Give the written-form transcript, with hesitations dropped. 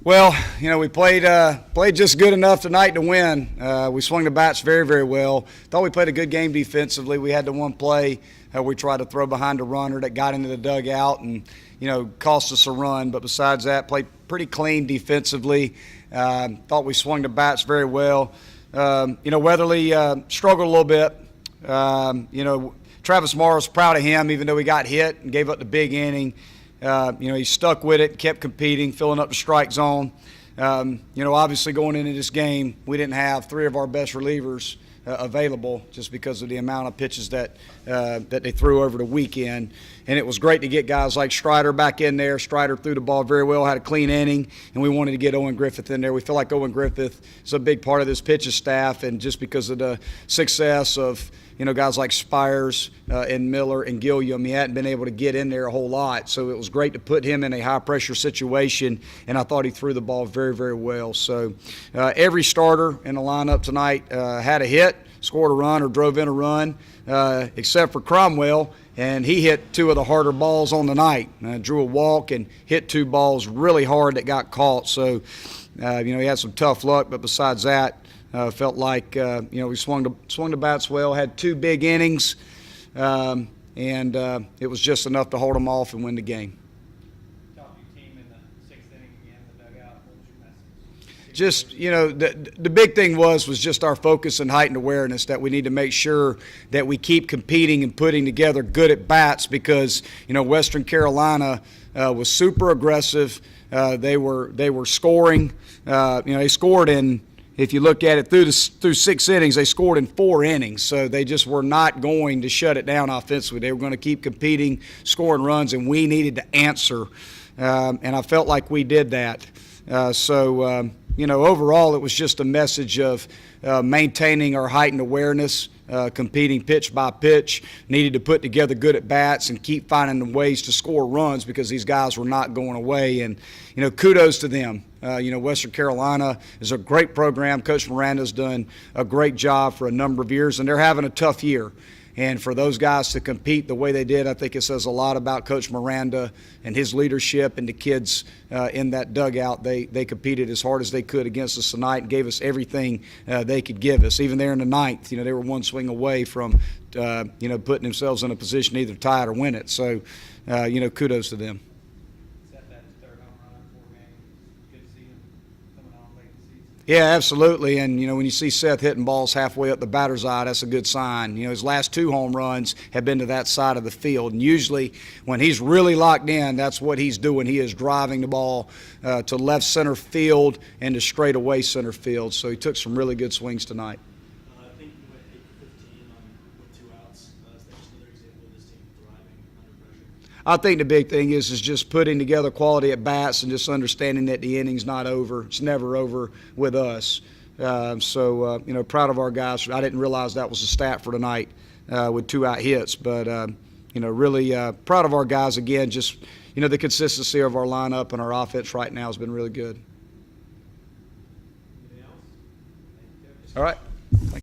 Well, we played just good enough tonight to win. We swung the bats very, very well. Thought we played a good game defensively. We had the one play we tried to throw behind a runner that got into the dugout and, cost us a run. But besides that, played pretty clean defensively. Thought we swung the bats very well. Weatherly struggled a little bit. Travis Morris, proud of him, even though he got hit and gave up the big inning. He stuck with it, kept competing, filling up the strike zone. Obviously going into this game, we didn't have three of our best relievers available just because of the amount of pitches that they threw over the weekend. And it was great to get guys like Strider back in there. Strider threw the ball very well, had a clean inning, and we wanted to get Owen Griffith in there. We feel like Owen Griffith is a big part of this pitching staff, and just because of the success of guys like Spires and Miller and Gilliam, he hadn't been able to get in there a whole lot. So it was great to put him in a high-pressure situation, and I thought he threw the ball very, very well. So every starter in the lineup tonight had a hit, scored a run or drove in a run, except for Cromwell, and he hit two of the harder balls on the night. Drew a walk and hit two balls really hard that got caught. So, he had some tough luck, but besides that, felt like we swung the bats well, had two big innings, and it was just enough to hold them off and win the game. Talk to your team in the sixth inning again, the dugout. What was your message? Just the big thing was just our focus and heightened awareness that we need to make sure that we keep competing and putting together good at bats because Western Carolina was super aggressive. They were scoring. They scored in. If you look at it through 6 innings, they scored in 4 innings. So they just were not going to shut it down offensively. They were going to keep competing, scoring runs, and we needed to answer. And I felt like we did that. Overall, it was just a message of maintaining our heightened awareness, competing pitch by pitch, needed to put together good at bats and keep finding ways to score runs because these guys were not going away. And, kudos to them. Western Carolina is a great program. Coach Miranda's done a great job for a number of years, and they're having a tough year. And for those guys to compete the way they did, I think it says a lot about Coach Miranda and his leadership and the kids in that dugout. They competed as hard as they could against us tonight and gave us everything they could give us. Even there in the ninth, they were one swing away from, putting themselves in a position to either tie it or win it. So, kudos to them. Set that third home run in 4 games. Good to see him coming on late in the season. Yeah, absolutely. And, when you see Seth hitting balls halfway up the batter's eye, that's a good sign. His last 2 home runs have been to that side of the field. And usually when he's really locked in, that's what he's doing. He is driving the ball to left center field and to straightaway center field. So he took some really good swings tonight. I think you went 8 for 15 with 2 outs. Is that just another example of this team thriving under pressure? I think the big thing is just putting together quality at bats and just understanding that the inning's not over. It's never over with us. Proud of our guys. I didn't realize that was a stat for tonight with 2 out hits, but really proud of our guys again. Just the consistency of our lineup and our offense right now has been really good. Anything else? Thank you, Coach. All right.